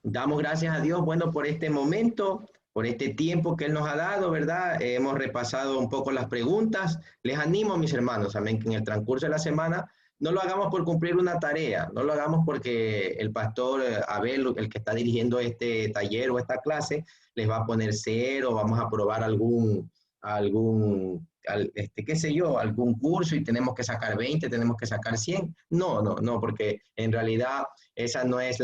Damos gracias a Dios, bueno, por este momento, por este tiempo que Él nos ha dado, ¿verdad? Hemos repasado un poco las preguntas. Les animo, mis hermanos, amén, que en el transcurso de la semana no lo hagamos por cumplir una tarea, no lo hagamos porque el pastor Abel, el que está dirigiendo este taller o esta clase, les va a poner cero, vamos a probar qué sé yo, algún curso y tenemos que sacar 20, tenemos que sacar 100. No, porque en realidad esa no es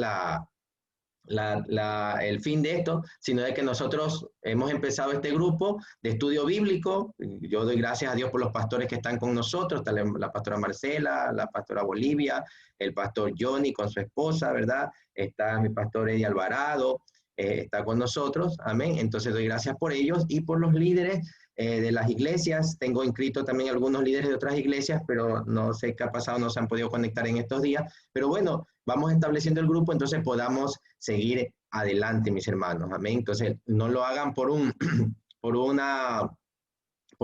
el fin de esto, sino de que nosotros hemos empezado este grupo de estudio bíblico. Yo doy gracias a Dios por los pastores que están con nosotros, está la pastora Marcela, la pastora Bolivia, el pastor Johnny con su esposa, ¿verdad? Está mi pastor Eddie Alvarado, está con nosotros, amén. Entonces doy gracias por ellos y por los líderes de las iglesias. Tengo inscrito también algunos líderes de otras iglesias, pero no sé qué ha pasado, no se han podido conectar en estos días. Pero bueno, vamos estableciendo el grupo, entonces podamos seguir adelante, mis hermanos. Amén. Entonces, no lo hagan por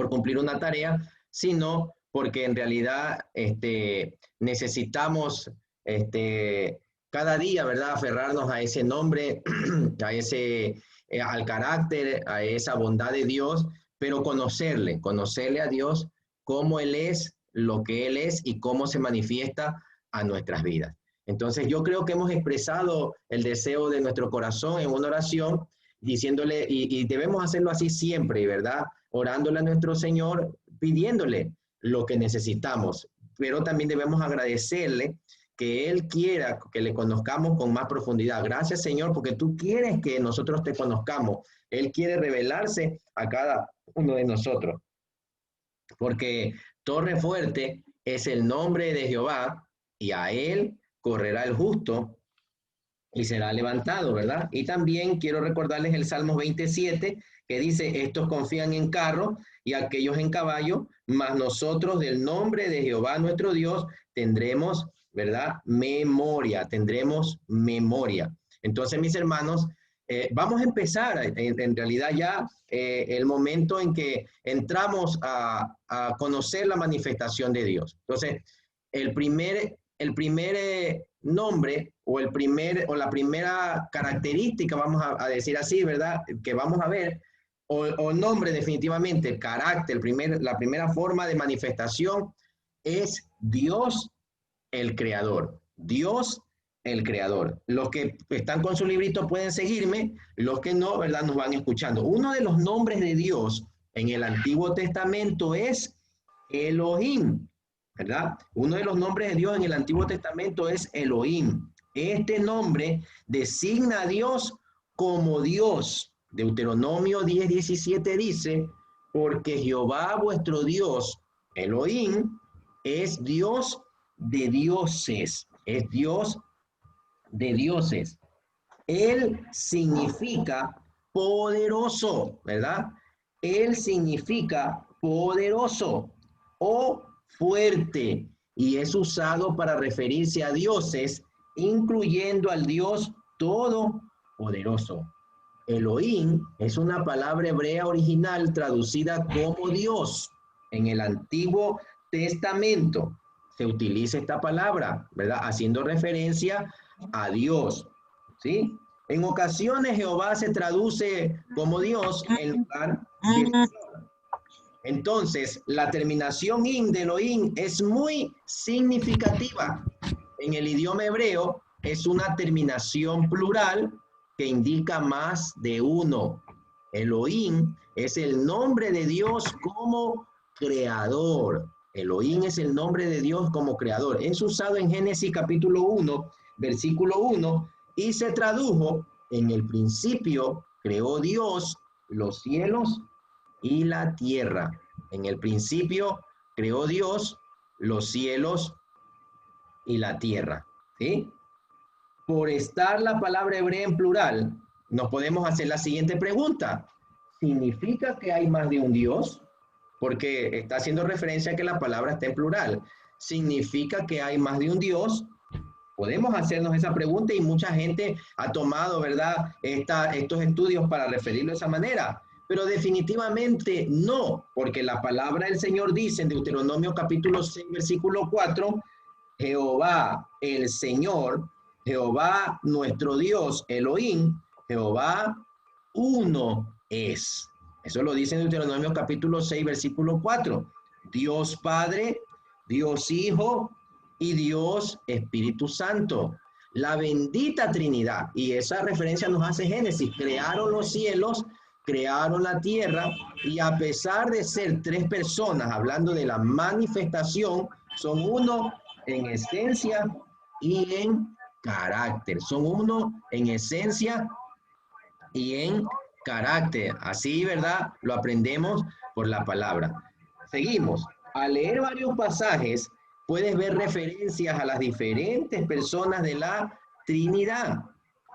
cumplir una tarea, sino porque en realidad necesitamos cada día, ¿verdad? Aferrarnos a ese nombre, al carácter, a esa bondad de Dios, pero conocerle a Dios, cómo Él es, lo que Él es y cómo se manifiesta a nuestras vidas. Entonces yo creo que hemos expresado el deseo de nuestro corazón en una oración, diciéndole, y debemos hacerlo así siempre, ¿verdad? Orándole a nuestro Señor, pidiéndole lo que necesitamos, pero también debemos agradecerle que Él quiera que le conozcamos con más profundidad. Gracias, Señor, porque tú quieres que nosotros te conozcamos. Él quiere revelarse a cada uno de nosotros, porque torre fuerte es el nombre de Jehová y a Él correrá el justo y será levantado, ¿verdad? Y también quiero recordarles el Salmo 27, que dice, estos confían en carro y aquellos en caballo, mas nosotros del nombre de Jehová nuestro Dios tendremos, ¿verdad? Tendremos memoria. Entonces, mis hermanos, vamos a empezar en realidad ya el momento en que entramos a conocer la manifestación de Dios. Entonces, el primer nombre o la primera característica, vamos a decir así, ¿verdad? Que vamos a ver, o nombre definitivamente, carácter, la primera forma de manifestación es Dios el Creador. Dios el Creador. Los que están con su librito pueden seguirme, los que no, ¿verdad? Nos van escuchando. Uno de los nombres de Dios en el Antiguo Testamento es Elohim, ¿verdad? Uno de los nombres de Dios en el Antiguo Testamento es Elohim. Este nombre designa a Dios como Dios. Deuteronomio 10:17 dice, porque Jehová vuestro Dios, Elohim, es Dios de dioses, es Dios de dioses. Él significa poderoso, ¿verdad? Él significa poderoso o fuerte y es usado para referirse a dioses, incluyendo al Dios todopoderoso. Elohim es una palabra hebrea original traducida como Dios. En el Antiguo Testamento se utiliza esta palabra, ¿verdad? Haciendo referencia a Dios, ¿sí? En ocasiones Jehová se traduce como Dios en lugar de Señor. Entonces, la terminación in de Elohim es muy significativa. En el idioma hebreo es una terminación plural que indica más de uno. Elohim es el nombre de Dios como creador. Elohim es el nombre de Dios como creador. Es usado en Génesis capítulo 1, versículo 1, y se tradujo, en el principio creó Dios los cielos y la tierra. En el principio creó Dios los cielos y la tierra. ¿Sí? Por estar la palabra hebrea en plural, nos podemos hacer la siguiente pregunta. ¿Significa que hay más de un Dios? Porque está haciendo referencia a que la palabra está en plural. ¿Significa que hay más de un Dios? Podemos hacernos esa pregunta y mucha gente ha tomado, ¿verdad?, estos estudios para referirlo de esa manera. Pero definitivamente no, porque la palabra del Señor dice en Deuteronomio capítulo 6, versículo 4, Jehová, el Señor, Jehová nuestro Dios, Elohim, Jehová uno es. Eso lo dice en Deuteronomio capítulo 6, versículo 4. Dios Padre, Dios Hijo y Dios Espíritu Santo. La bendita Trinidad. Y esa referencia nos hace Génesis. Crearon los cielos, crearon la tierra, y a pesar de ser tres personas, hablando de la manifestación, son uno en esencia y en carácter. Son uno en esencia y en carácter. Así, ¿verdad? Lo aprendemos por la palabra. Seguimos. Al leer varios pasajes, puedes ver referencias a las diferentes personas de la Trinidad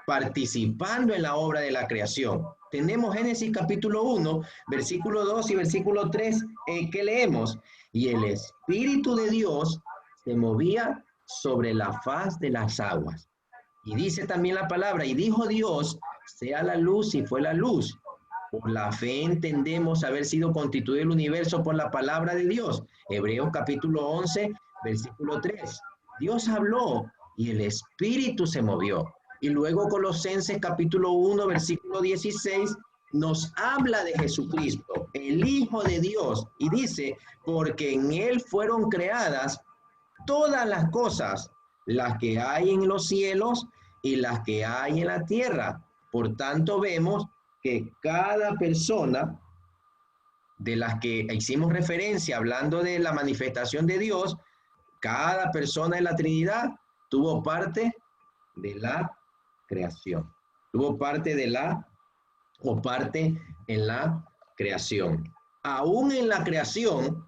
participando en la obra de la creación. Tenemos Génesis capítulo 1, versículo 2 y versículo 3, que leemos. Y el Espíritu de Dios se movía sobre la faz de las aguas. Y dice también la palabra, y dijo Dios, sea la luz, y fue la luz. Por la fe entendemos haber sido constituido el universo por la palabra de Dios. Hebreos capítulo 11, versículo 3. Dios habló y el Espíritu se movió. Y luego Colosenses capítulo 1, versículo 16, nos habla de Jesucristo, el Hijo de Dios. Y dice, porque en Él fueron creadas todas las cosas, las que hay en los cielos y las que hay en la tierra. Por tanto, vemos que cada persona de las que hicimos referencia hablando de la manifestación de Dios, cada persona de la Trinidad tuvo parte de la creación. Tuvo parte de la, o parte en la creación. Aún en la creación,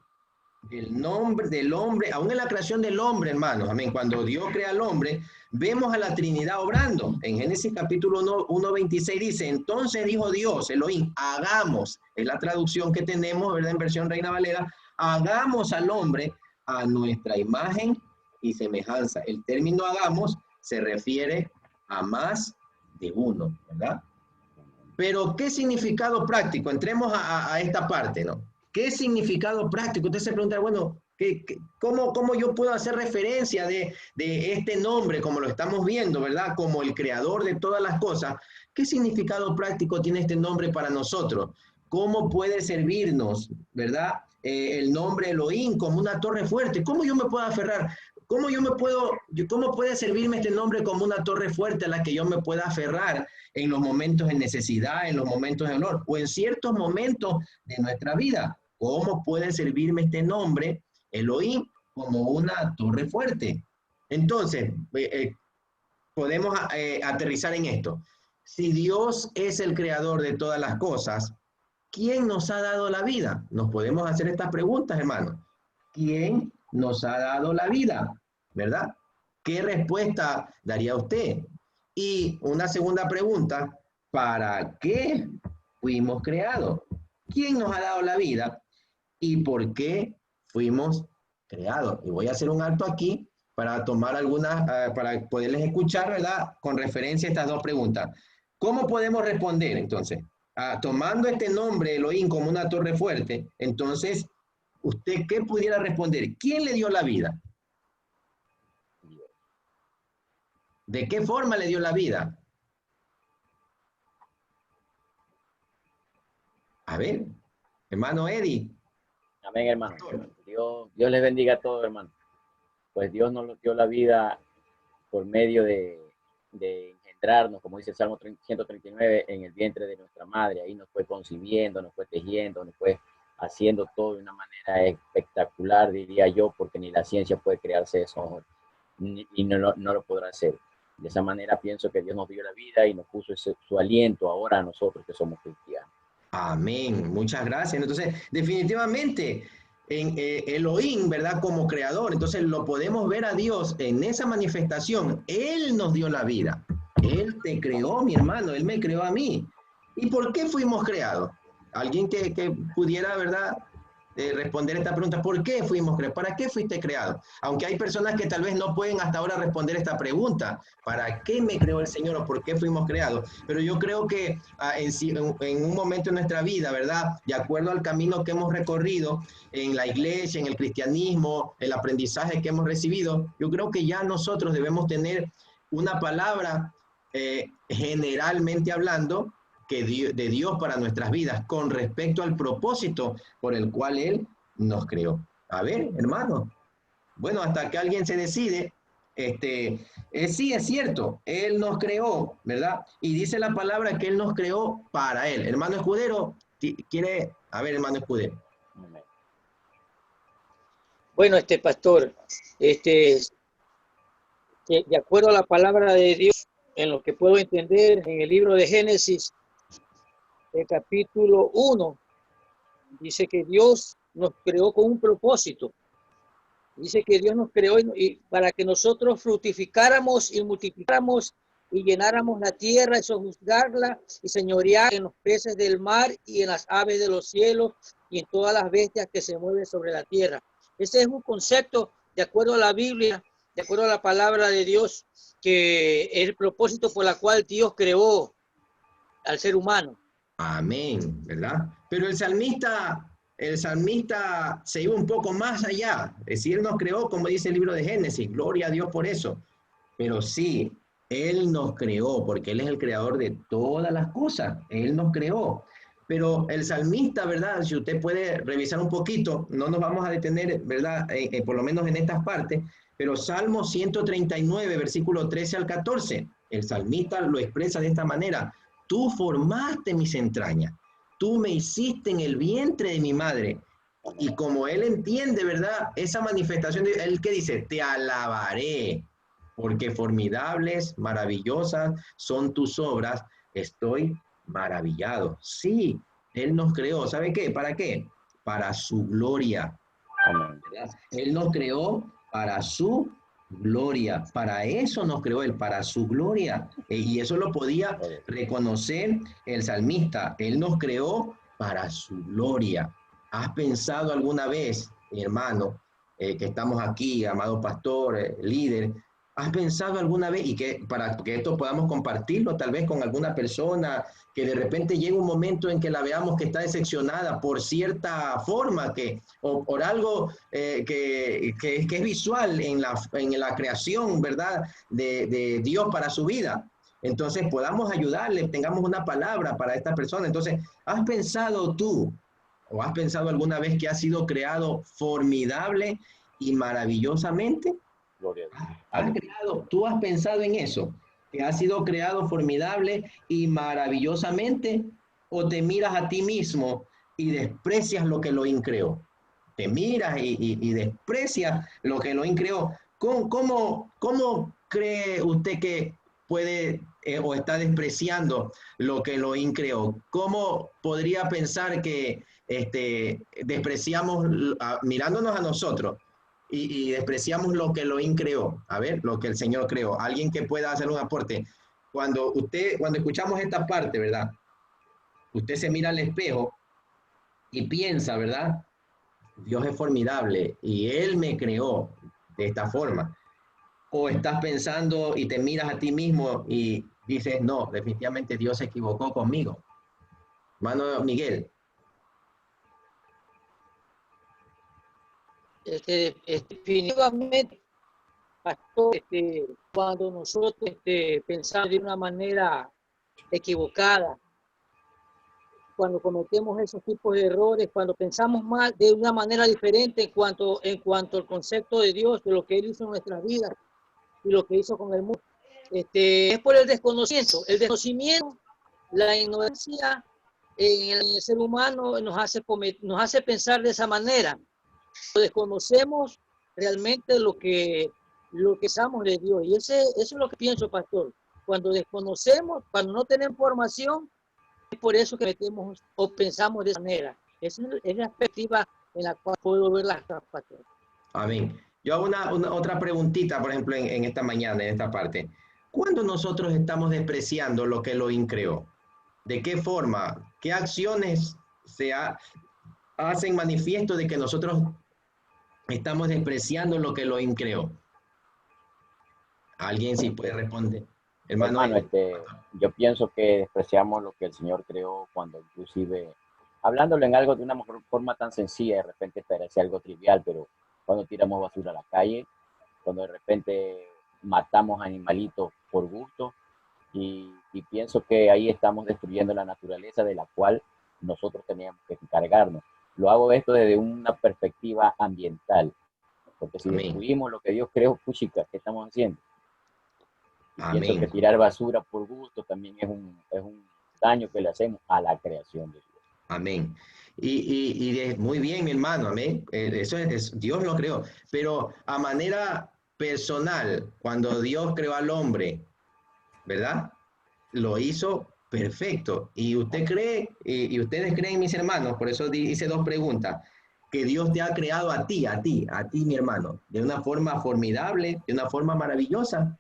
el nombre del hombre, aún en la creación del hombre, hermanos, amén, cuando Dios crea al hombre, vemos a la Trinidad obrando. En Génesis capítulo 1:26 dice, entonces dijo Dios, Elohim, hagamos, es la traducción que tenemos, ¿verdad? En versión Reina Valera, hagamos al hombre a nuestra imagen y semejanza. El término hagamos se refiere a más de uno, ¿verdad? Pero, ¿qué significado práctico? Entremos a esta parte, ¿no? ¿Qué significado práctico? Usted se pregunta, bueno, ¿cómo yo puedo hacer referencia de este nombre, como lo estamos viendo, ¿verdad? Como el creador de todas las cosas. ¿Qué significado práctico tiene este nombre para nosotros? ¿Cómo puede servirnos, ¿verdad? El nombre Elohim como una torre fuerte. ¿Cómo yo me puedo aferrar? ¿Cómo puede servirme este nombre como una torre fuerte a la que yo me pueda aferrar en los momentos de necesidad, en los momentos de dolor o en ciertos momentos de nuestra vida? ¿Cómo puede servirme este nombre, Elohim, como una torre fuerte? Entonces, podemos aterrizar en esto. Si Dios es el creador de todas las cosas, ¿quién nos ha dado la vida? Nos podemos hacer estas preguntas, hermanos. ¿Quién nos ha dado la vida? ¿Verdad? ¿Qué respuesta daría usted? Y una segunda pregunta, ¿para qué fuimos creados? ¿Quién nos ha dado la vida y por qué fuimos creados? Y voy a hacer un alto aquí para tomar algunas, para poderles escuchar, ¿verdad? Con referencia a estas dos preguntas. ¿Cómo podemos responder entonces? Tomando este nombre, Elohim, como una torre fuerte, entonces, ¿usted qué pudiera responder? ¿Quién le dio la vida? ¿De qué forma le dio la vida? A ver, hermano Eddie. Amén, hermano. Dios les bendiga a todos, hermano. Pues Dios nos dio la vida por medio de engendrarnos, como dice el Salmo 139, en el vientre de nuestra madre. Ahí nos fue concibiendo, nos fue tejiendo, nos fue haciendo todo de una manera espectacular, diría yo, porque ni la ciencia puede crearse eso y no lo podrá hacer. De esa manera pienso que Dios nos dio la vida y nos puso su aliento ahora a nosotros que somos cristianos. Amén, muchas gracias. Entonces, definitivamente, en Elohim, ¿verdad? Como creador, entonces lo podemos ver a Dios en esa manifestación. Él nos dio la vida. Él te creó, mi hermano, Él me creó a mí. ¿Y por qué fuimos creados? Alguien que pudiera, ¿verdad? Responder esta pregunta, ¿por qué fuimos creados? ¿Para qué fuiste creado? Aunque hay personas que tal vez no pueden hasta ahora responder esta pregunta, ¿para qué me creó el Señor o por qué fuimos creados? Pero yo creo que en un momento de nuestra vida, ¿verdad? De acuerdo al camino que hemos recorrido en la iglesia, en el cristianismo, el aprendizaje que hemos recibido, yo creo que ya nosotros debemos tener una palabra generalmente hablando de Dios para nuestras vidas con respecto al propósito por el cual Él nos creó. A ver, hermano. Bueno, hasta que alguien se decide, sí es cierto, Él nos creó, ¿verdad? Y dice la palabra que Él nos creó para Él. Hermano Escudero, ¿quiere? A ver, hermano Escudero. Bueno, pastor, de acuerdo a la palabra de Dios, en lo que puedo entender, en el libro de Génesis, el capítulo 1, dice que Dios nos creó con un propósito. Dice que Dios nos creó y para que nosotros fructificáramos y multiplicáramos y llenáramos la tierra y sojuzgarla y señorear en los peces del mar y en las aves de los cielos y en todas las bestias que se mueven sobre la tierra. Ese es un concepto, de acuerdo a la Biblia, de acuerdo a la palabra de Dios, que es el propósito por el cual Dios creó al ser humano. Amén, ¿verdad? Pero el salmista se iba un poco más allá. Es decir, Él nos creó, como dice el libro de Génesis, gloria a Dios por eso. Pero sí, Él nos creó, porque Él es el creador de todas las cosas. Él nos creó. Pero el salmista, ¿verdad? Si usted puede revisar un poquito, no nos vamos a detener, ¿verdad? Por lo menos en estas partes, pero Salmo 139, versículo 13 al 14, el salmista lo expresa de esta manera: tú formaste mis entrañas, tú me hiciste en el vientre de mi madre. Y como él entiende, ¿verdad? Esa manifestación, de él que dice, te alabaré, porque formidables, maravillosas son tus obras, estoy maravillado. Sí, Él nos creó, ¿sabe qué? ¿Para qué? Para su gloria. ¿Verdad? Él nos creó para su gloria. Para eso nos creó Él, para su gloria. Y eso lo podía reconocer el salmista. Él nos creó para su gloria. ¿Has pensado alguna vez, mi hermano, que estamos aquí, amado pastor, líder? ¿Has pensado alguna vez, y que para que esto podamos compartirlo tal vez con alguna persona, que de repente llegue un momento en que la veamos que está decepcionada por cierta forma, o por algo que es visual en la creación, ¿verdad? De Dios para su vida? Entonces podamos ayudarle, tengamos una palabra para esta persona. Entonces, ¿has pensado tú, o has pensado alguna vez que ha sido creado formidable y maravillosamente? Gloria a Dios. ¿Tú has pensado en eso? ¿Que ha sido creado formidable y maravillosamente? ¿O te miras a ti mismo y desprecias lo que Elohim creó? Te miras y desprecias lo que Elohim creó. ¿Cómo cree usted que puede o está despreciando lo que Elohim creó? ¿Cómo podría pensar que despreciamos, mirándonos a nosotros, y despreciamos lo que Elohim creó? A ver, lo que el Señor creó. Alguien que pueda hacer un aporte. Cuando escuchamos esta parte, ¿verdad? Usted se mira al espejo y piensa, ¿verdad? Dios es formidable y Él me creó de esta forma. O estás pensando y te miras a ti mismo y dices, no, definitivamente Dios se equivocó conmigo. Hermano Miguel. Definitivamente, pastor, cuando nosotros pensamos de una manera equivocada, cuando cometemos esos tipos de errores, cuando pensamos mal de una manera diferente en cuanto al concepto de Dios, de lo que Él hizo en nuestras vidas y lo que hizo con el mundo, es por el desconocimiento, la ignorancia en el ser humano nos hace pensar de esa manera. Desconocemos realmente lo que sabemos de Dios. Y eso es lo que pienso, pastor. Cuando desconocemos, cuando no tenemos información, es por eso que metemos o pensamos de esa manera. Esa es la perspectiva en la cual puedo ver las cosas, pastor. Amén. Yo hago otra preguntita, por ejemplo, en esta mañana, en esta parte. ¿Cuándo nosotros estamos despreciando lo que Elohim creó? ¿De qué forma? ¿Qué acciones hacen manifiesto de que nosotros estamos despreciando lo que Elohim creó? ¿Alguien sí puede responder? Hermano, Hermano, yo pienso que despreciamos lo que el Señor creó cuando inclusive, hablándolo en algo de una forma tan sencilla, de repente parece algo trivial, pero cuando tiramos basura a la calle, cuando de repente matamos animalitos por gusto y pienso que ahí estamos destruyendo la naturaleza de la cual nosotros teníamos que encargarnos. Lo hago esto desde una perspectiva ambiental, porque si Amén. destruimos lo que Dios creó, puchica, ¿qué estamos haciendo? Y pienso que Amén. tirar basura por gusto también es un daño que le hacemos a la creación de Dios. Amén. Muy bien, mi hermano, amén. Eso Dios lo creó. Pero a manera personal, cuando Dios creó al hombre, ¿verdad? Lo hizo perfecto. Y usted cree, y ustedes creen, mis hermanos, por eso hice dos preguntas, que Dios te ha creado a ti, mi hermano, de una forma formidable, de una forma maravillosa,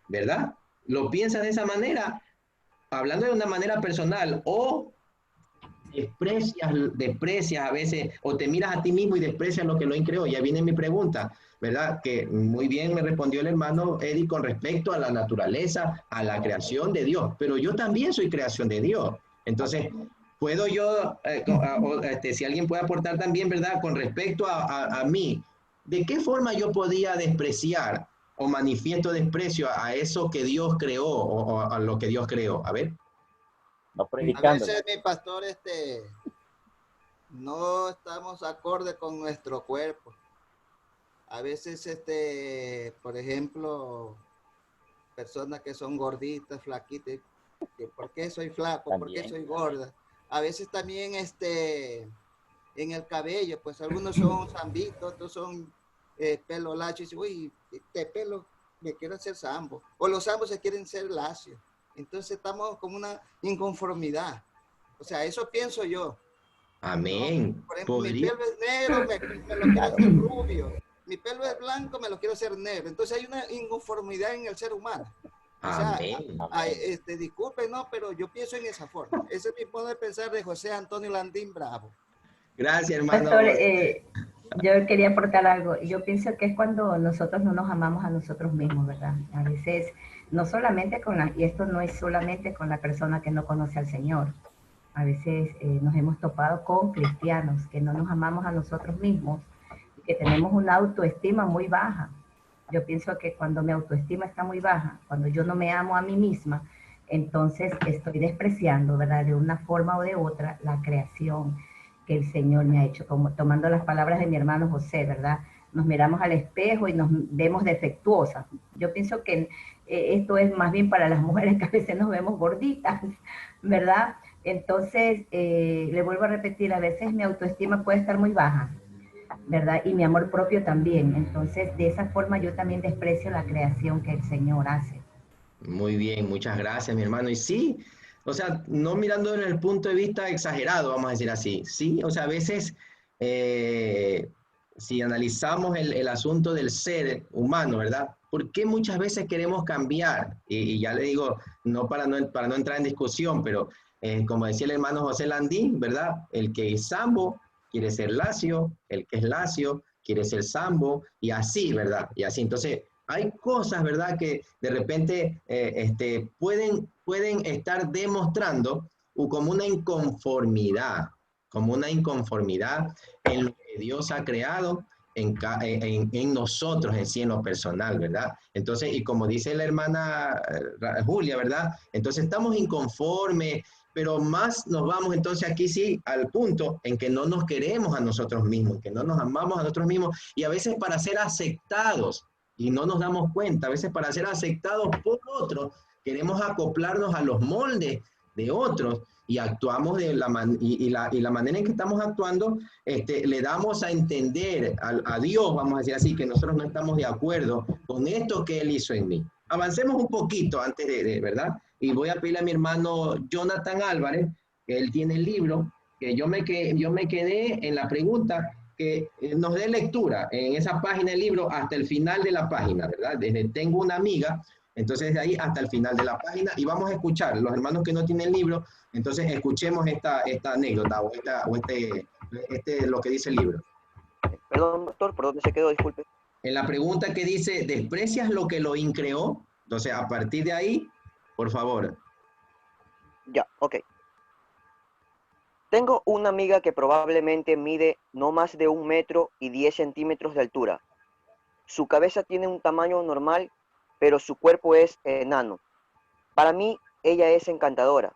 ¿verdad? ¿Lo piensas de esa manera? Hablando de una manera personal, o desprecias a veces, o te miras a ti mismo y desprecias lo que lo creó. Ya viene mi pregunta, ¿verdad? Que muy bien me respondió el hermano Eddie con respecto a la naturaleza, a la creación de Dios, pero yo también soy creación de Dios. Entonces, puedo yo, si alguien puede aportar también, ¿verdad? Con respecto a mí, ¿de qué forma yo podía despreciar o manifiesto desprecio a eso que Dios creó o a lo que Dios creó? A ver. No A predicando. veces, mi pastor, no estamos acorde con nuestro cuerpo. A veces, por ejemplo, personas que son gorditas, flaquitas, que ¿por qué soy flaco? ¿Por qué También. soy gorda? A veces también, en el cabello, pues algunos son zambitos, otros son pelo lacio, y dicen, uy, este pelo me quiero hacer zambo. O los zambos se quieren ser lacios. Entonces estamos como una inconformidad. O sea, eso pienso yo. Amén. ¿No? Por ejemplo, mi Podría. pelo es negro, me lo quiero hacer rubio. Mi pelo es blanco, me lo quiero hacer negro. Entonces hay una inconformidad en el ser humano. O sea, Amén. disculpen, no, pero yo pienso en esa forma. Ese es mi modo de pensar de José Antonio Landín Bravo. Gracias, hermano. Pastor, yo quería aportar algo. Yo pienso que es cuando nosotros no nos amamos a nosotros mismos, ¿verdad? A veces, no solamente y esto no es solamente con la persona que no conoce al Señor. A veces nos hemos topado con cristianos que no nos amamos a nosotros mismos y que tenemos una autoestima muy baja. Yo pienso que cuando mi autoestima está muy baja, cuando yo no me amo a mí misma, entonces estoy despreciando, ¿verdad? De una forma o de otra, la creación que el Señor me ha hecho, como tomando las palabras de mi hermano José, ¿verdad? Nos miramos al espejo y nos vemos defectuosas. Yo pienso que esto es más bien para las mujeres que a veces nos vemos gorditas, ¿verdad? Entonces, le vuelvo a repetir, a veces mi autoestima puede estar muy baja, ¿verdad? Y mi amor propio también. Entonces, de esa forma yo también desprecio la creación que el Señor hace. Muy bien, muchas gracias, mi hermano. Y sí, o sea, no mirando en el punto de vista exagerado, vamos a decir así. Sí, o sea, a veces, si analizamos el asunto del ser humano, ¿verdad? ¿Por qué muchas veces queremos cambiar? Y ya le digo, para no entrar en discusión, pero como decía el hermano José Landín, ¿verdad? El que es sambo quiere ser lacio, el que es lacio quiere ser sambo, y así, ¿verdad? Y así, entonces, hay cosas, ¿verdad?, que de repente pueden estar demostrando como una inconformidad en lo que Dios ha creado en nosotros, en sí, en lo personal, ¿verdad? Entonces, y como dice la hermana Julia, ¿verdad? Entonces estamos inconformes, pero más nos vamos entonces aquí sí al punto en que no nos queremos a nosotros mismos, que no nos amamos a nosotros mismos, y a veces para ser aceptados, y no nos damos cuenta, a veces para ser aceptados por otros, queremos acoplarnos a los moldes de otros y actuamos de la manera en que estamos actuando, le damos a entender a Dios, vamos a decir así, que nosotros no estamos de acuerdo con esto que Él hizo en mí. Avancemos un poquito antes ¿verdad? Y voy a pedirle a mi hermano Jonathan Álvarez, que él tiene el libro, que yo me quedé en la pregunta, que nos dé lectura en esa página del libro hasta el final de la página, ¿verdad? Desde tengo una amiga, entonces de ahí hasta el final de la página, y vamos a escuchar, los hermanos que no tienen libro, entonces escuchemos esta anécdota o lo que dice el libro. Perdón, doctor, ¿por dónde se quedó? Disculpe. En la pregunta que dice, ¿desprecias lo que Elohim creó? Entonces, a partir de ahí, por favor. Ya, ok. Tengo una amiga que probablemente mide no más de 1 metro y 10 centímetros de altura. Su cabeza tiene un tamaño normal pero su cuerpo es enano. Para mí, ella es encantadora.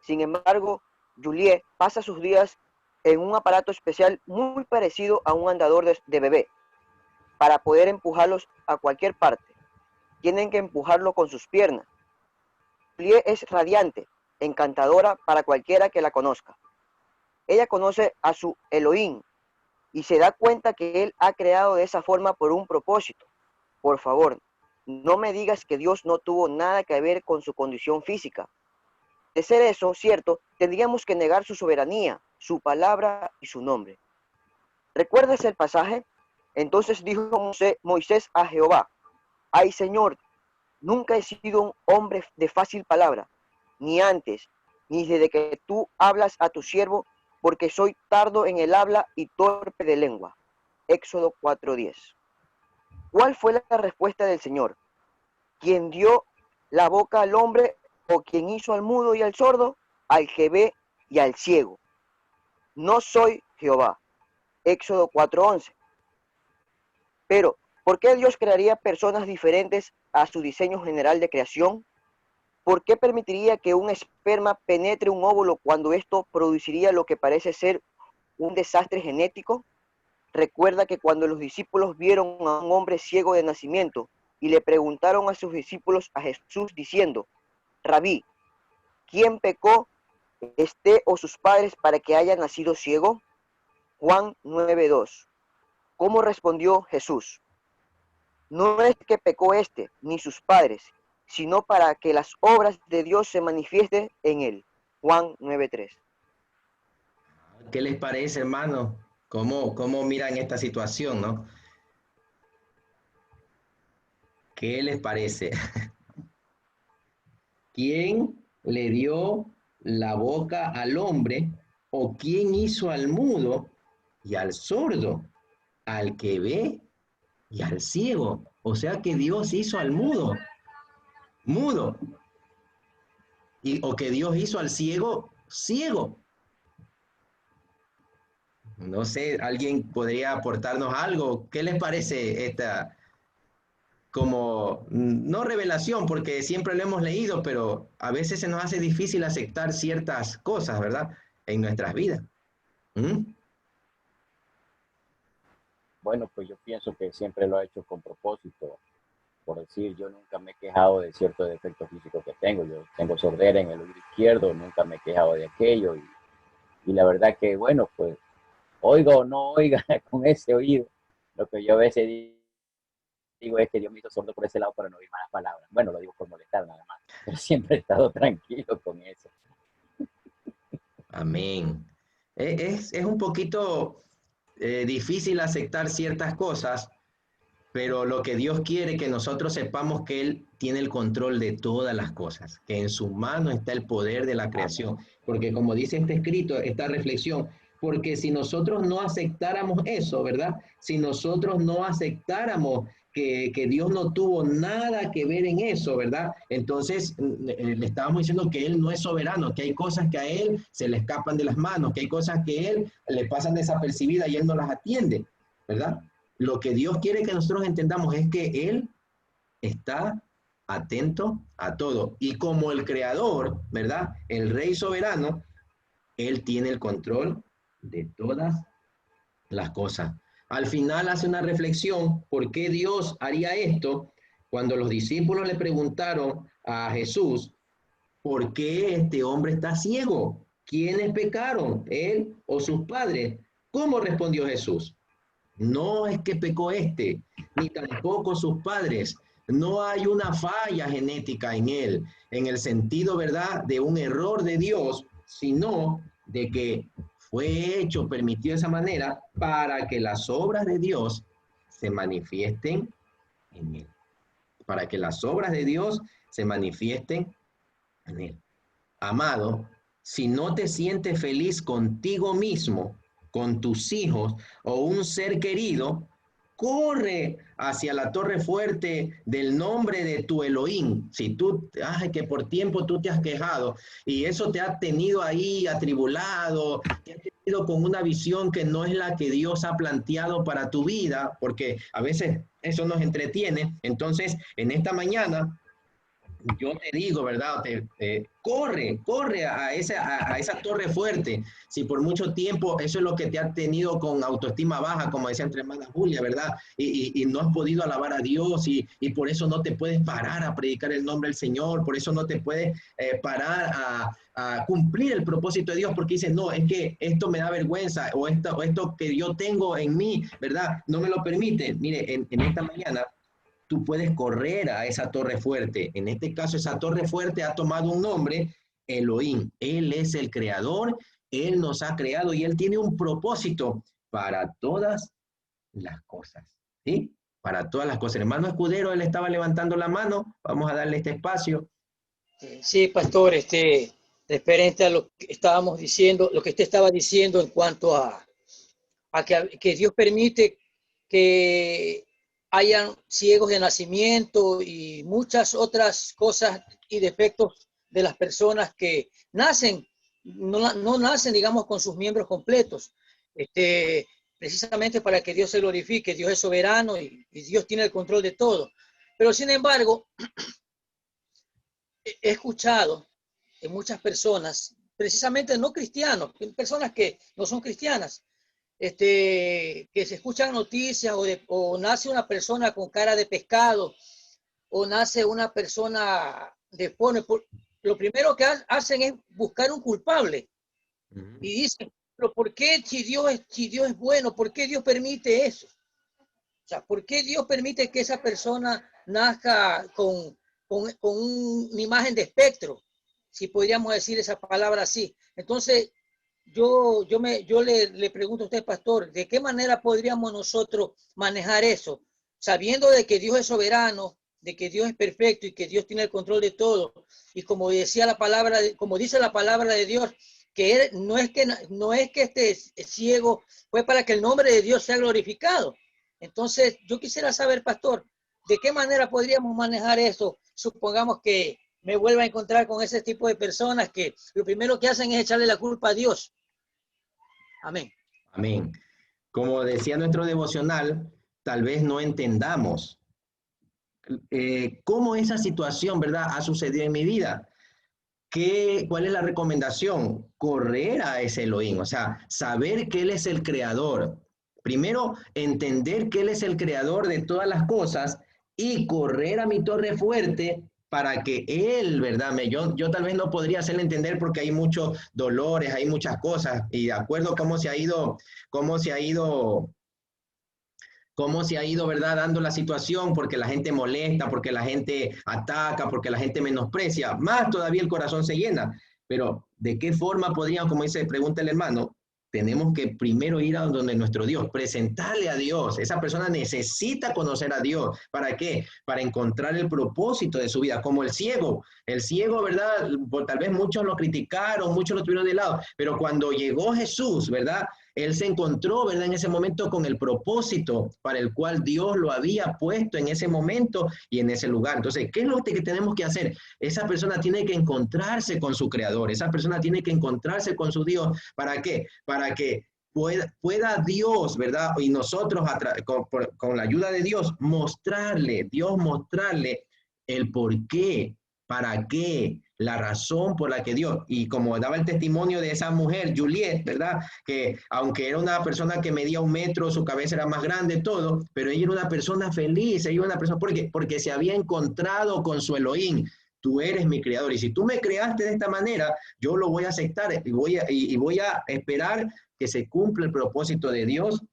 Sin embargo, Juliet pasa sus días en un aparato especial muy parecido a un andador de bebé, para poder empujarlos a cualquier parte. Tienen que empujarlo con sus piernas. Juliet es radiante, encantadora para cualquiera que la conozca. Ella conoce a su Elohim y se da cuenta que él ha creado de esa forma por un propósito. Por favor, no me digas que Dios no tuvo nada que ver con su condición física. De ser eso cierto, tendríamos que negar su soberanía, su palabra y su nombre. ¿Recuerdas el pasaje? Entonces dijo Moisés a Jehová: ay, Señor, nunca he sido un hombre de fácil palabra, ni antes, ni desde que tú hablas a tu siervo, porque soy tardo en el habla y torpe de lengua. Éxodo 4:10. ¿Cuál fue la respuesta del Señor? ¿Quién dio la boca al hombre, o quien hizo al mudo y al sordo, al que ve y al ciego? No soy Jehová. Éxodo 4:11. Pero, ¿por qué Dios crearía personas diferentes a su diseño general de creación? ¿Por qué permitiría que un esperma penetre un óvulo cuando esto produciría lo que parece ser un desastre genético? Recuerda que cuando los discípulos vieron a un hombre ciego de nacimiento y le preguntaron a sus discípulos a Jesús diciendo: Rabí, ¿quién pecó, este o sus padres, para que haya nacido ciego? Juan 9:2. ¿Cómo respondió Jesús? No es que pecó este ni sus padres, sino para que las obras de Dios se manifiesten en él. Juan 9:3. ¿Qué les parece, hermano? ¿Cómo miran esta situación, no? ¿Qué les parece? ¿Quién le dio la boca al hombre, o quién hizo al mudo y al sordo, al que ve y al ciego? O sea que Dios hizo al mudo, mudo, o que Dios hizo al ciego, ciego. No sé, ¿alguien podría aportarnos algo? ¿Qué les parece esta, como, no revelación, porque siempre lo hemos leído, pero a veces se nos hace difícil aceptar ciertas cosas, ¿verdad? En nuestras vidas. ¿Mm? Bueno, pues yo pienso que siempre lo ha hecho con propósito. Por decir, yo nunca me he quejado de cierto defecto físico que tengo. Yo tengo sordera en el oído izquierdo, nunca me he quejado de aquello. Y la verdad que, bueno, pues, oiga o no oiga con ese oído, lo que yo a veces digo es que Dios me hizo sordo por ese lado para no oír malas palabras. Bueno, lo digo por molestar nada más, pero siempre he estado tranquilo con eso. Amén. Es un poquito difícil aceptar ciertas cosas, pero lo que Dios quiere que nosotros sepamos que Él tiene el control de todas las cosas, que en sus manos está el poder de la creación. Porque como dice este escrito, esta reflexión, porque si nosotros no aceptáramos eso, ¿verdad? Si nosotros no aceptáramos que Dios no tuvo nada que ver en eso, ¿verdad? Entonces le estábamos diciendo que Él no es soberano, que hay cosas que a Él se le escapan de las manos, que hay cosas que a Él le pasan desapercibidas y Él no las atiende, ¿verdad? Lo que Dios quiere que nosotros entendamos es que Él está atento a todo. Y como el creador, ¿verdad? El rey soberano, Él tiene el control de todas las cosas. Al final hace una reflexión, ¿por qué Dios haría esto? Cuando los discípulos le preguntaron a Jesús, ¿por qué este hombre está ciego? ¿Quiénes pecaron? ¿Él o sus padres? ¿Cómo respondió Jesús? No es que pecó este, ni tampoco sus padres. No hay una falla genética en él, en el sentido, ¿verdad?, de un error de Dios, sino de que fue hecho, permitido de esa manera, para que las obras de Dios se manifiesten en él. Para que las obras de Dios se manifiesten en él. Amado, si no te sientes feliz contigo mismo, con tus hijos o un ser querido, corre hacia la torre fuerte del nombre de tu Elohim. Si tú, que por tiempo tú te has quejado y eso te ha tenido ahí atribulado, te ha tenido con una visión que no es la que Dios ha planteado para tu vida, porque a veces eso nos entretiene. Entonces, en esta mañana, yo te digo, ¿verdad? Corre a esa torre fuerte. Si por mucho tiempo eso es lo que te ha tenido con autoestima baja, como decía entre hermana Julia, ¿verdad? Y no has podido alabar a Dios y por eso no te puedes parar a predicar el nombre del Señor, por eso no te puedes parar a cumplir el propósito de Dios, porque dices, no, es que esto me da vergüenza o esto que yo tengo en mí, ¿verdad? No me lo permite. Mire, en esta mañana tú puedes correr a esa torre fuerte. En este caso, esa torre fuerte ha tomado un nombre, Elohim. Él es el creador, Él nos ha creado y Él tiene un propósito para todas las cosas. ¿Sí? Para todas las cosas. El hermano Escudero, él estaba levantando la mano. Vamos a darle este espacio. Sí, pastor, referente a lo que estábamos diciendo, lo que usted estaba diciendo en cuanto a que Dios permite que hayan ciegos de nacimiento y muchas otras cosas y defectos de las personas que nacen, no nacen, digamos, con sus miembros completos. Precisamente para que Dios se glorifique. Dios es soberano y Dios tiene el control de todo. Pero sin embargo, he escuchado en muchas personas, precisamente no cristianos, personas que no son cristianas, que se escuchan noticias o nace una persona con cara de pescado o nace una persona deforme. Lo primero que hacen es buscar un culpable y dicen, pero ¿por qué si Dios es bueno? ¿Por qué Dios permite eso? O sea, ¿por qué Dios permite que esa persona nazca con una imagen de espectro? Si podríamos decir esa palabra así. Entonces, yo le pregunto a usted, pastor, ¿de qué manera podríamos nosotros manejar eso? Sabiendo de que Dios es soberano, de que Dios es perfecto y que Dios tiene el control de todo. Y como decía la palabra, como dice la palabra de Dios, que él, no es que este ciego fue para que el nombre de Dios sea glorificado. Entonces, yo quisiera saber, pastor, ¿de qué manera podríamos manejar eso? Supongamos que me vuelva a encontrar con ese tipo de personas que lo primero que hacen es echarle la culpa a Dios. Amén. Amén. Como decía nuestro devocional, tal vez no entendamos cómo esa situación, ¿verdad?, ha sucedido en mi vida. ¿Cuál es la recomendación? Correr a ese Elohim, o sea, saber que Él es el creador. Primero, entender que Él es el creador de todas las cosas y correr a mi torre fuerte para que Él, ¿verdad? Yo tal vez no podría hacerle entender porque hay muchos dolores, hay muchas cosas y de acuerdo a cómo se ha ido, ¿verdad?, dando la situación, porque la gente molesta, porque la gente ataca, porque la gente menosprecia, más todavía el corazón se llena. Pero, ¿de qué forma podrían, como dice, pregunta el hermano, tenemos que primero ir a donde nuestro Dios, presentarle a Dios? Esa persona necesita conocer a Dios. ¿Para qué? Para encontrar el propósito de su vida, como el ciego. El ciego, ¿verdad? Tal vez muchos lo criticaron, muchos lo tuvieron de lado, pero cuando llegó Jesús, ¿verdad?, él se encontró, ¿verdad?, en ese momento con el propósito para el cual Dios lo había puesto en ese momento y en ese lugar. Entonces, ¿qué es lo que tenemos que hacer? Esa persona tiene que encontrarse con su creador, esa persona tiene que encontrarse con su Dios. ¿Para qué? Para que pueda Dios, ¿verdad? Y nosotros, con la ayuda de Dios, mostrarle el por qué, para qué, la razón por la que Dios, y como daba el testimonio de esa mujer, Juliet, ¿verdad?, que aunque era una persona que medía 1 metro, su cabeza era más grande, todo, pero ella era una persona feliz, ella era una persona, ¿por qué? Porque se había encontrado con su Elohim. Tú eres mi creador y si tú me creaste de esta manera, yo lo voy a aceptar y voy a esperar que se cumpla el propósito de Dios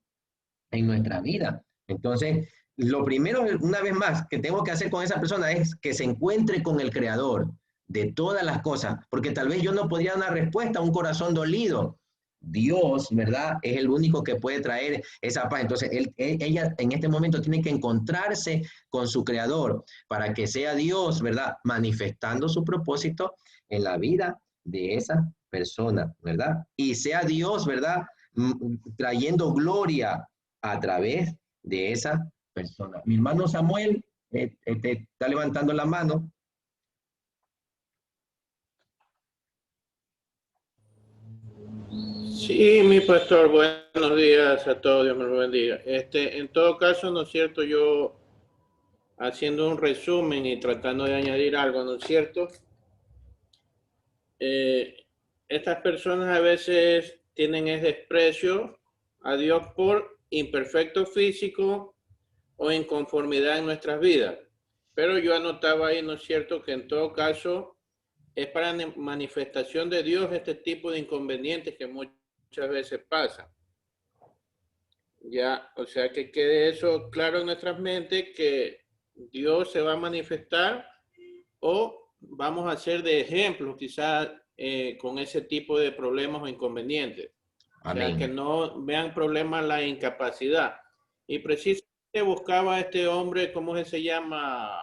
en nuestra vida. Entonces, lo primero, una vez más, que tengo que hacer con esa persona es que se encuentre con el creador de todas las cosas, porque tal vez yo no podría dar una respuesta a un corazón dolido. Dios, ¿verdad?, es el único que puede traer esa paz. Entonces, ella en este momento tiene que encontrarse con su creador para que sea Dios, ¿verdad?, manifestando su propósito en la vida de esa persona, ¿verdad? Y sea Dios, ¿verdad?, trayendo gloria a través de esa persona. Mi hermano Samuel te está levantando la mano. Sí, mi pastor, buenos días a todos, Dios me lo bendiga. En todo caso, ¿no es cierto? Yo haciendo un resumen y tratando de añadir algo, ¿no es cierto? Estas personas a veces tienen ese desprecio a Dios por imperfecto físico o inconformidad en nuestras vidas. Pero yo anotaba ahí, ¿no es cierto?, que en todo caso es para manifestación de Dios este tipo de inconvenientes que muchas veces pasan. Ya, o sea, que quede eso claro en nuestras mentes, que Dios se va a manifestar o vamos a ser de ejemplo quizás con ese tipo de problemas o inconvenientes. Amén. O sea, que no vean problemas la incapacidad. Y precisamente buscaba a este hombre, ¿cómo se llama?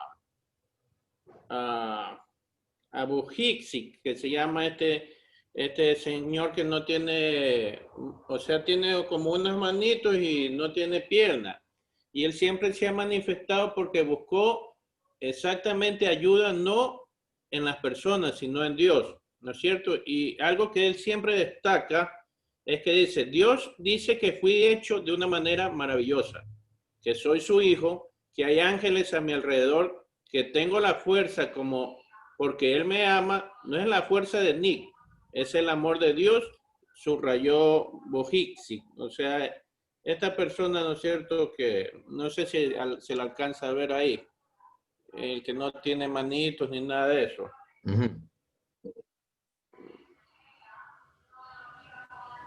Abu Hixik, que se llama este señor que no tiene, o sea, tiene como unas manitos y no tiene piernas. Y él siempre se ha manifestado porque buscó exactamente ayuda no en las personas, sino en Dios, ¿no es cierto? Y algo que él siempre destaca es que dice, Dios dice que fui hecho de una manera maravillosa, que soy su hijo, que hay ángeles a mi alrededor, que tengo la fuerza como porque Él me ama, no es la fuerza de Nick, es el amor de Dios, subrayó Bojixi. O sea, esta persona, ¿no es cierto?, que no sé si se la alcanza a ver ahí, el que no tiene manitos ni nada de eso.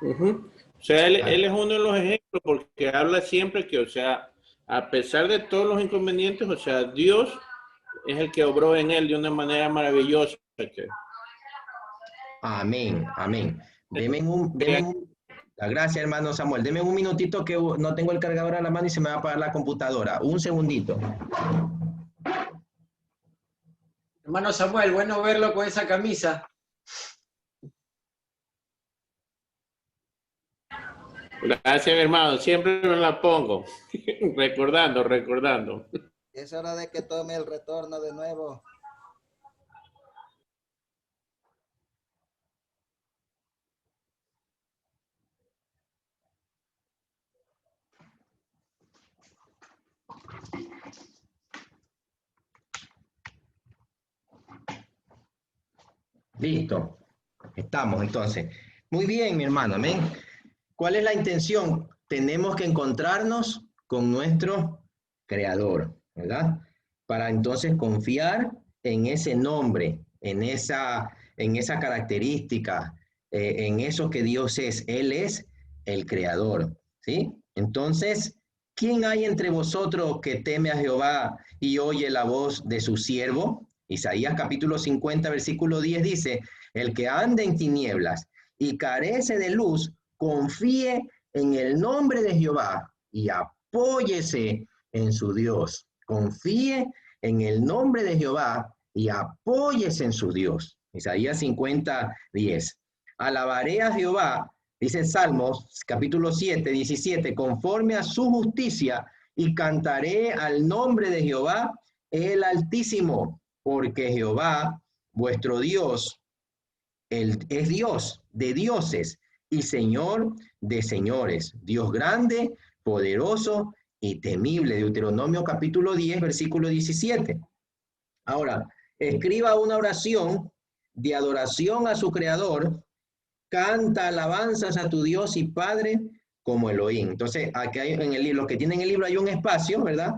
O sea, él es uno de los ejemplos porque habla siempre que, o sea, a pesar de todos los inconvenientes, o sea, Dios es el que obró en él de una manera maravillosa. Amén, amén. Gracias, hermano Samuel. Deme un minutito que no tengo el cargador a la mano y se me va a apagar la computadora. Un segundito. Hermano Samuel, bueno verlo con esa camisa. Gracias, hermano. Siempre me la pongo. recordando. Es hora de que tome el retorno de nuevo. Listo. Estamos entonces. Muy bien, mi hermano. Amén. ¿Cuál es la intención? Tenemos que encontrarnos con nuestro Creador, ¿verdad? Para entonces confiar en ese nombre, en esa característica, en eso que Dios es. Él es el Creador, ¿sí? Entonces, ¿quién hay entre vosotros que teme a Jehová y oye la voz de su siervo? Isaías capítulo 50, versículo 10 dice, el que anda en tinieblas y carece de luz, confíe en el nombre de Jehová y apóyese en su Dios. Confíe en el nombre de Jehová y apóyese en su Dios. Isaías 50, 10. Alabaré a Jehová, dice Salmos, capítulo 7, 17, conforme a su justicia, y cantaré al nombre de Jehová, el Altísimo, porque Jehová, vuestro Dios, Él es Dios de dioses y Señor de señores, Dios grande, poderoso y temible. Deuteronomio capítulo 10, versículo 17. Ahora, escriba una oración de adoración a su Creador, canta alabanzas a tu Dios y Padre como Elohim. Entonces, aquí hay en el libro, los que tienen el libro hay un espacio, ¿verdad?,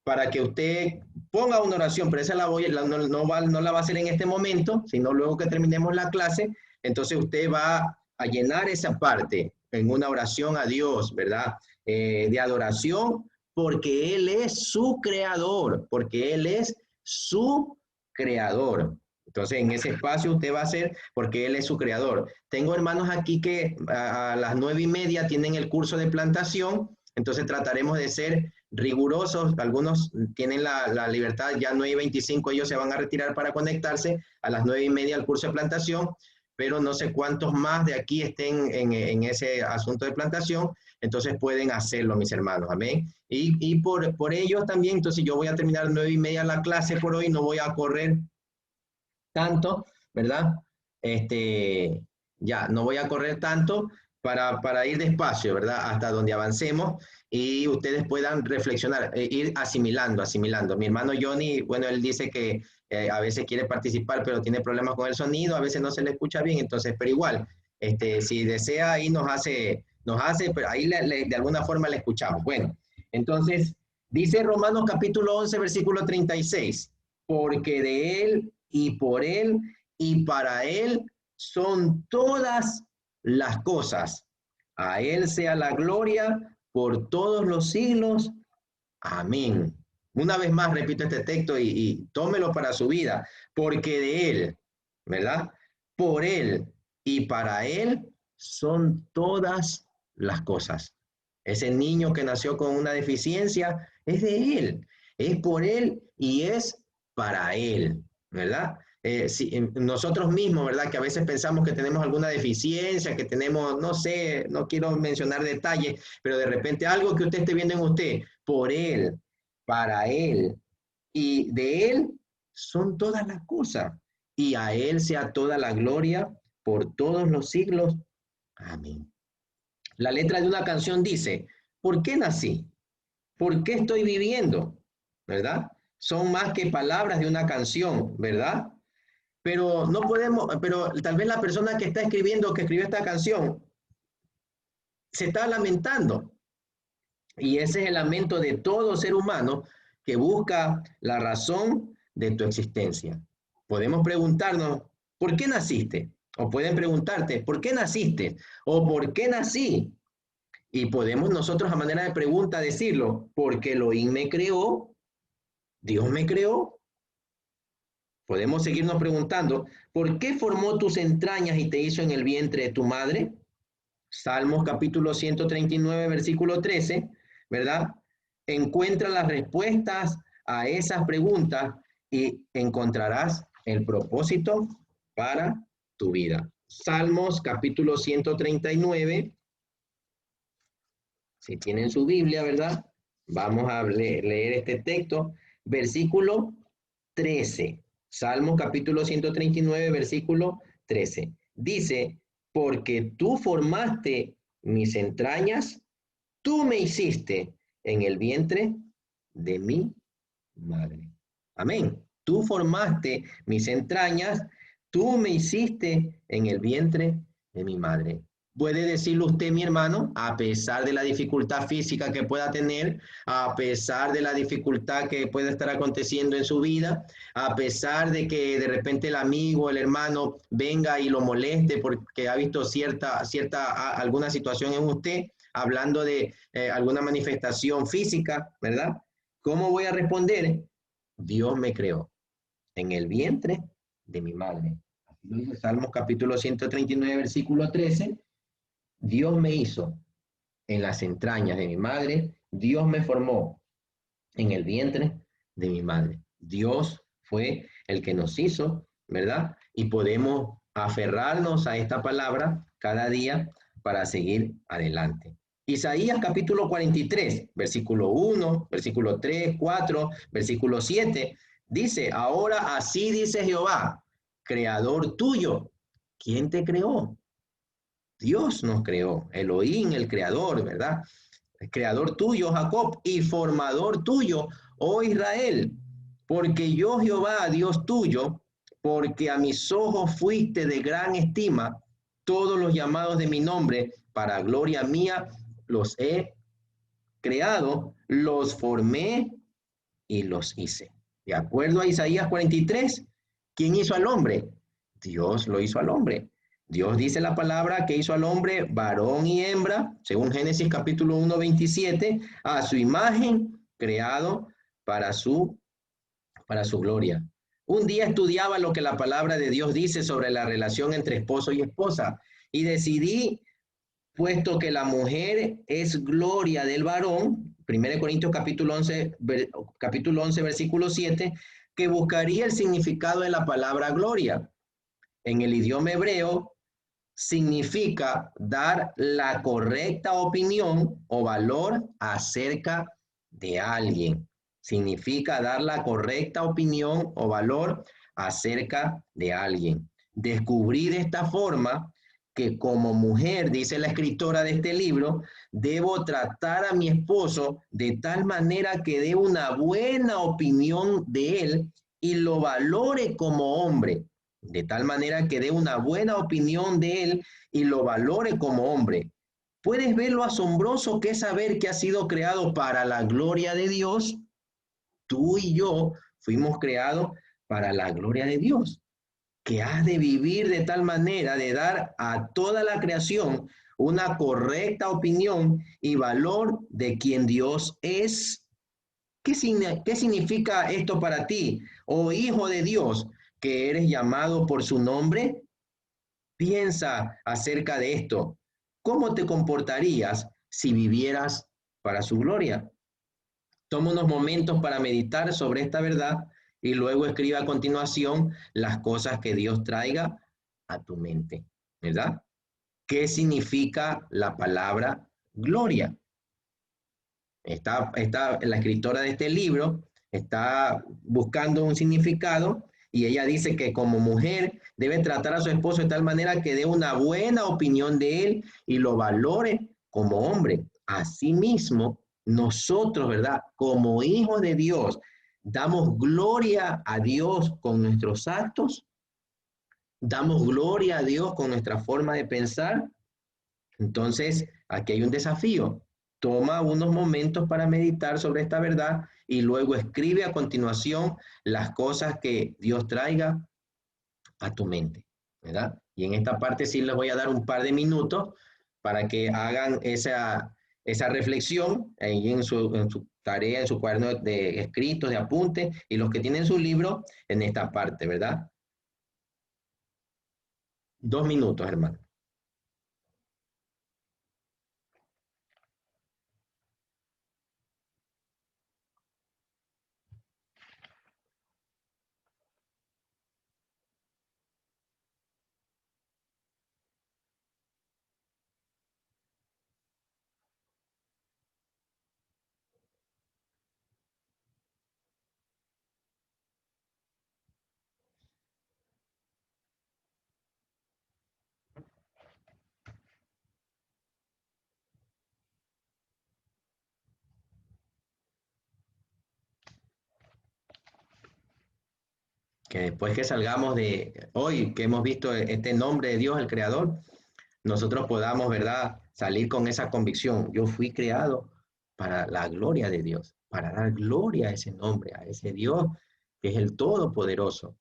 para que usted ponga una oración, pero esa no la va a hacer en este momento, sino luego que terminemos la clase. Entonces usted va a llenar esa parte en una oración a Dios, ¿verdad? De adoración, porque Él es su creador, porque Él es su creador. Entonces en ese espacio usted va a hacer, porque Él es su creador. Tengo hermanos aquí que a las 9:30 tienen el curso de plantación, entonces trataremos de ser rigurosos. Algunos tienen la libertad, ya 9:25 ellos se van a retirar para conectarse a las 9:30 al curso de plantación, pero no sé cuántos más de aquí estén en ese asunto de plantación, entonces pueden hacerlo, mis hermanos, amén. Y por ellos también, entonces yo voy a terminar 9:30 la clase por hoy, no voy a correr tanto, ¿verdad? Ya, no voy a correr tanto, para ir despacio, ¿verdad? Hasta donde avancemos y ustedes puedan reflexionar, ir asimilando. Mi hermano Johnny, bueno, él dice que a veces quiere participar, pero tiene problemas con el sonido, a veces no se le escucha bien, entonces, pero igual, si desea, ahí nos hace, pero ahí de alguna forma le escuchamos. Bueno, entonces, dice Romanos capítulo 11, versículo 36, porque de Él y por Él y para Él son todas las cosas. A Él sea la gloria por todos los siglos. Amén. Una vez más repito este texto y tómelo para su vida, porque de Él, ¿verdad? Por Él y para Él son todas las cosas. Ese niño que nació con una deficiencia es de Él, es por Él y es para Él, ¿verdad? Si, nosotros mismos, ¿verdad? Que a veces pensamos que tenemos alguna deficiencia, que tenemos, no sé, no quiero mencionar detalles, pero de repente algo que usted esté viendo en usted, por Él, para Él y de Él son todas las cosas. Y a Él sea toda la gloria por todos los siglos. Amén. La letra de una canción dice, ¿por qué nací? ¿Por qué estoy viviendo? ¿Verdad? Son más que palabras de una canción, ¿verdad? Pero no podemos, pero tal vez la persona que está escribiendo, que escribió esta canción, se está lamentando. Y ese es el lamento de todo ser humano que busca la razón de tu existencia. Podemos preguntarnos, ¿por qué naciste? O pueden preguntarte, ¿por qué naciste? O ¿por qué nací? Y podemos nosotros a manera de pregunta decirlo, porque Elohim me creó, Dios me creó. Podemos seguirnos preguntando, ¿por qué formó tus entrañas y te hizo en el vientre de tu madre? Salmos capítulo 139, versículo 13, ¿verdad? Encuentra las respuestas a esas preguntas y encontrarás el propósito para tu vida. Salmos capítulo 139. Si tienen su Biblia, ¿verdad? Vamos a leer este texto. Versículo 13. Salmos capítulo 139, versículo 13. Dice, porque tú formaste mis entrañas, tú me hiciste en el vientre de mi madre. Amén. Tú formaste mis entrañas, tú me hiciste en el vientre de mi madre. Puede decirlo usted, mi hermano, a pesar de la dificultad física que pueda tener, a pesar de la dificultad que pueda estar aconteciendo en su vida, a pesar de que de repente el amigo, el hermano venga y lo moleste porque ha visto alguna situación en usted, hablando de alguna manifestación física, ¿verdad? ¿Cómo voy a responder? Dios me creó en el vientre de mi madre. Así lo dice Salmos capítulo 139, versículo 13. Dios me hizo en las entrañas de mi madre, Dios me formó en el vientre de mi madre. Dios fue el que nos hizo, ¿verdad? Y podemos aferrarnos a esta palabra cada día para seguir adelante. Isaías capítulo 43, versículo 1, versículo 3, 4, versículo 7, dice, ahora así dice Jehová, creador tuyo. ¿Quién te creó? Dios nos creó, Elohim, el creador, ¿verdad? El creador tuyo, Jacob, y formador tuyo, oh Israel, porque yo, Jehová, Dios tuyo, porque a mis ojos fuiste de gran estima, todos los llamados de mi nombre, para gloria mía, los he creado, los formé y los hice. De acuerdo a Isaías 43, ¿quién hizo al hombre? Dios lo hizo al hombre. Dios dice la palabra que hizo al hombre varón y hembra, según Génesis capítulo 1, 27, a su imagen, creado para su gloria. Un día estudiaba lo que la palabra de Dios dice sobre la relación entre esposo y esposa y decidí, puesto que la mujer es gloria del varón, 1 Corintios capítulo 11, versículo 7, que buscaría el significado de la palabra gloria. En el idioma hebreo significa dar la correcta opinión o valor acerca de alguien. Significa dar la correcta opinión o valor acerca de alguien. Descubrí de esta forma que como mujer, dice la escritora de este libro, debo tratar a mi esposo de tal manera que dé una buena opinión de él y lo valore como hombre. De tal manera que dé una buena opinión de él y lo valore como hombre. ¿Puedes ver lo asombroso que es saber que ha sido creado para la gloria de Dios? Tú y yo fuimos creados para la gloria de Dios, que has de vivir de tal manera de dar a toda la creación una correcta opinión y valor de quien Dios es. ¿Qué significa esto para ti, oh hijo de Dios, que eres llamado por su nombre? Piensa acerca de esto. ¿Cómo te comportarías si vivieras para su gloria? Toma unos momentos para meditar sobre esta verdad y luego escribe a continuación las cosas que Dios traiga a tu mente, ¿verdad? ¿Qué significa la palabra gloria? La escritora de este libro está buscando un significado y ella dice que como mujer debe tratar a su esposo de tal manera que dé una buena opinión de él y lo valore como hombre. Asimismo, nosotros, ¿verdad? Como hijos de Dios, damos gloria a Dios con nuestros actos, damos gloria a Dios con nuestra forma de pensar. Entonces, aquí hay un desafío. Toma unos momentos para meditar sobre esta verdad y luego escribe a continuación las cosas que Dios traiga a tu mente, ¿verdad? Y en esta parte sí les voy a dar un par de minutos para que hagan esa reflexión ahí en su tarea, en su cuaderno de escritos, de apuntes, y los que tienen su libro en esta parte, ¿verdad? 2 minutos, hermano. Que después que salgamos de hoy, que hemos visto este nombre de Dios, el Creador, nosotros podamos, ¿verdad?, salir con esa convicción. Yo fui creado para la gloria de Dios, para dar gloria a ese nombre, a ese Dios que es el Todopoderoso.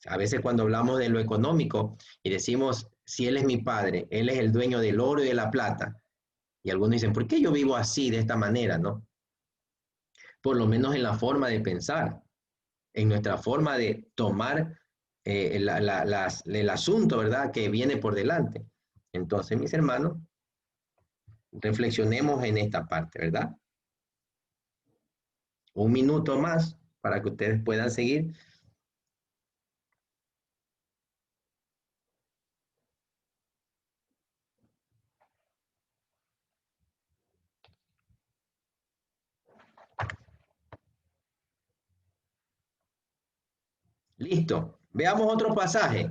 A veces cuando hablamos de lo económico y decimos, si Él es mi Padre, Él es el dueño del oro y de la plata, y algunos dicen, ¿por qué yo vivo así, de esta manera, no? Por lo menos en la forma de pensar, en nuestra forma de tomar el asunto, ¿verdad?, que viene por delante. Entonces, mis hermanos, reflexionemos en esta parte, ¿verdad? Un minuto más para que ustedes puedan seguir. Listo. Veamos otro pasaje.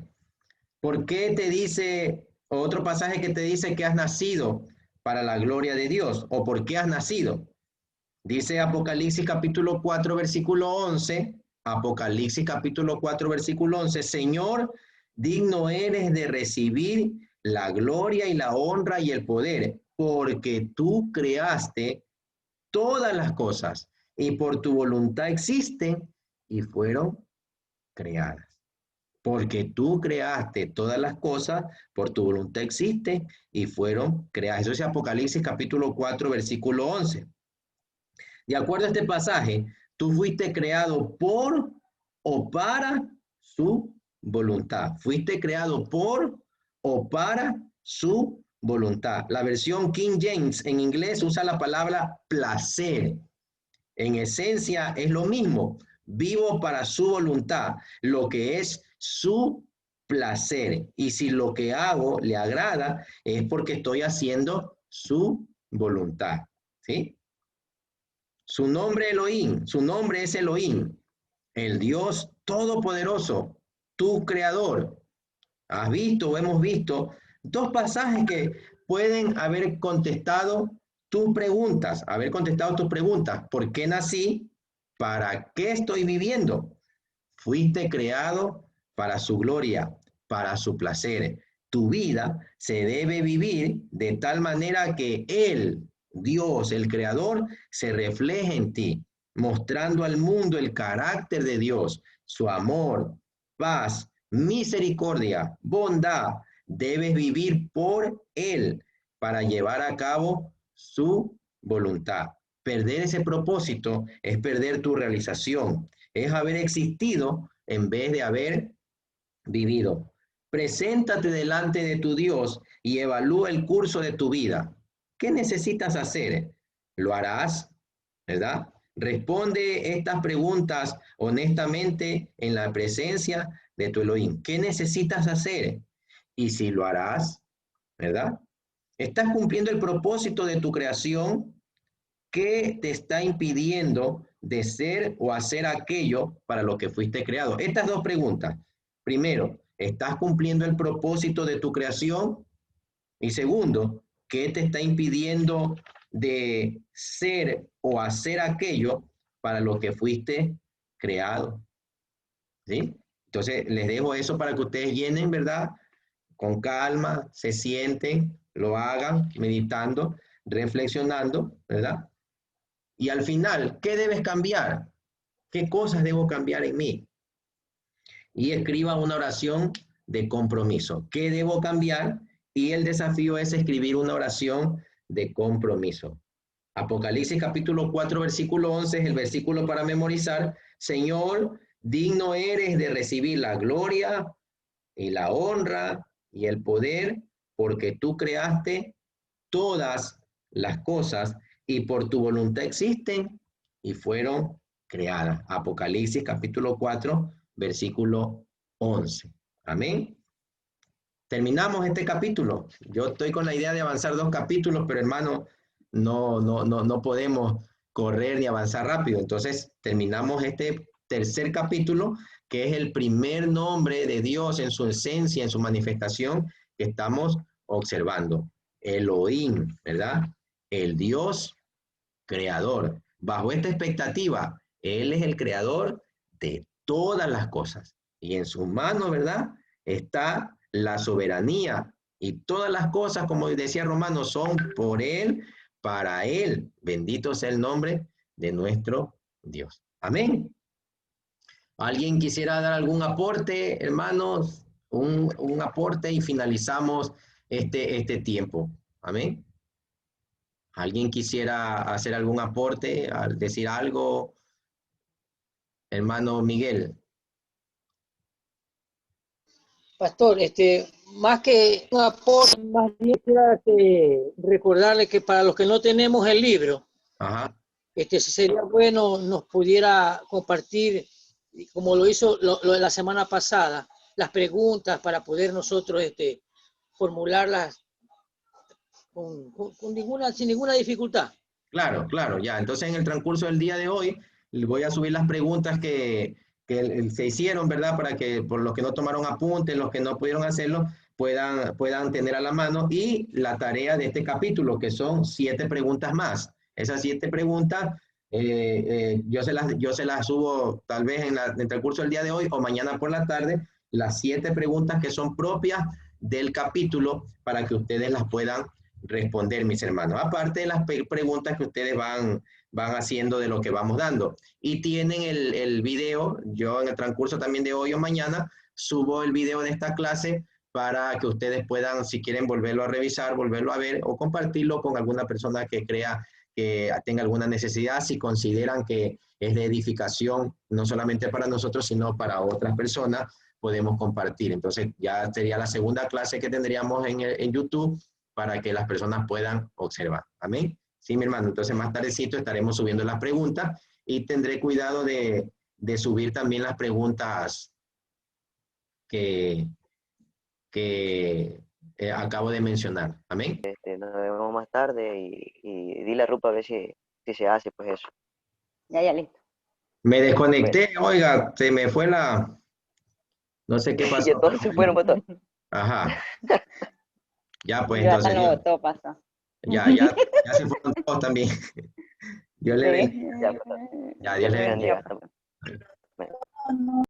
¿Por qué te dice, otro pasaje que te dice que has nacido para la gloria de Dios? ¿O por qué has nacido? Dice Apocalipsis capítulo 4, versículo 11. Apocalipsis capítulo 4, versículo 11. Señor, digno eres de recibir la gloria y la honra y el poder, porque tú creaste todas las cosas y por tu voluntad existen y fueron creadas. Porque tú creaste todas las cosas, por tu voluntad existen y fueron creadas. Eso es Apocalipsis capítulo 4, versículo 11. De acuerdo a este pasaje, tú fuiste creado por o para su voluntad. Fuiste creado por o para su voluntad. La versión King James en inglés usa la palabra placer. En esencia es lo mismo. Vivo para su voluntad, lo que es su placer. Y si lo que hago le agrada, es porque estoy haciendo su voluntad. ¿Sí? Su nombre Elohim, su nombre es Elohim, el Dios todopoderoso, tu creador. Has visto o hemos visto dos pasajes que pueden haber contestado tus preguntas, ¿Por qué nací? ¿Para qué estoy viviendo? Fuiste creado para su gloria, para su placer. Tu vida se debe vivir de tal manera que Él, Dios, el Creador, se refleje en ti, mostrando al mundo el carácter de Dios, su amor, paz, misericordia, bondad. Debes vivir por Él para llevar a cabo su voluntad. Perder ese propósito es perder tu realización, es haber existido en vez de haber vivido. Preséntate delante de tu Dios y evalúa el curso de tu vida. ¿Qué necesitas hacer? ¿Lo harás? ¿Verdad? Responde estas preguntas honestamente en la presencia de tu Elohim. ¿Qué necesitas hacer? Y si lo harás, ¿verdad? ¿Estás cumpliendo el propósito de tu creación? ¿Qué te está impidiendo de ser o hacer aquello para lo que fuiste creado? Estas dos preguntas. Primero, ¿estás cumpliendo el propósito de tu creación? Y segundo, ¿qué te está impidiendo de ser o hacer aquello para lo que fuiste creado? ¿Sí? Entonces, les dejo eso para que ustedes llenen, ¿verdad? Con calma, se sienten, lo hagan, meditando, reflexionando, ¿verdad? Y al final, ¿qué debes cambiar? ¿Qué cosas debo cambiar en mí? Y escriba una oración de compromiso. ¿Qué debo cambiar? Y el desafío es escribir una oración de compromiso. Apocalipsis capítulo 4, versículo 11 es el versículo para memorizar. Señor, digno eres de recibir la gloria y la honra y el poder, porque tú creaste todas las cosas y por tu voluntad existen y fueron creadas. Apocalipsis capítulo 4, versículo 11. Amén. Terminamos este capítulo. Yo estoy con la idea de avanzar 2 capítulos, pero hermano, no podemos correr ni avanzar rápido. Entonces, terminamos este tercer capítulo, que es el primer nombre de Dios en su esencia, en su manifestación, que estamos observando. Elohim, ¿verdad? El Dios creador. Bajo esta expectativa, Él es el creador de todas las cosas. Y en sus manos, ¿verdad? Está la soberanía. Y todas las cosas, como decía Romano, son por Él, para Él. Bendito sea el nombre de nuestro Dios. Amén. ¿Alguien quisiera dar algún aporte, hermanos? Un aporte y finalizamos este tiempo. Amén. ¿Alguien quisiera hacer algún aporte, decir algo? Hermano Miguel. Pastor, más que un aporte, más bien quisiera recordarle que para los que no tenemos el libro, Ajá. sería bueno nos pudiera compartir, como lo hizo lo de la semana pasada, las preguntas para poder nosotros formularlas sin ninguna dificultad. Claro, claro, ya. Entonces, en el transcurso del día de hoy, voy a subir las preguntas que se hicieron, ¿verdad? Para que por los que no tomaron apuntes, los que no pudieron hacerlo, puedan tener a la mano. Y la tarea de este capítulo, que son 7 preguntas más. Esas 7 preguntas, yo se las subo tal vez en el transcurso del día de hoy o mañana por la tarde, las 7 preguntas que son propias del capítulo para que ustedes las puedan responder, mis hermanos. Aparte de las preguntas que ustedes van haciendo de lo que vamos dando. Y tienen el video, yo en el transcurso también de hoy o mañana, subo el video de esta clase para que ustedes puedan, si quieren, volverlo a revisar, volverlo a ver o compartirlo con alguna persona que crea que tenga alguna necesidad, si consideran que es de edificación, no solamente para nosotros, sino para otras personas, podemos compartir. Entonces, ya sería la segunda clase que tendríamos en YouTube, para que las personas puedan observar. Amén. Sí, mi hermano. Entonces, más tardecito estaremos subiendo las preguntas y tendré cuidado de subir también las preguntas que acabo de mencionar. Amén. Nos vemos más tarde y dile a Rupa a ver si se hace, pues eso. Ya, listo. Me desconecté, oiga, se me fue la... No sé qué pasó. Y entonces se fueron, pastor. Ajá. Ya, pues Ya entonces, no, todo pasa. ya se fueron todos también. Dios le bendiga. Sí. Ya, Ya, Dios Dios le le bendiga. bendiga también. No,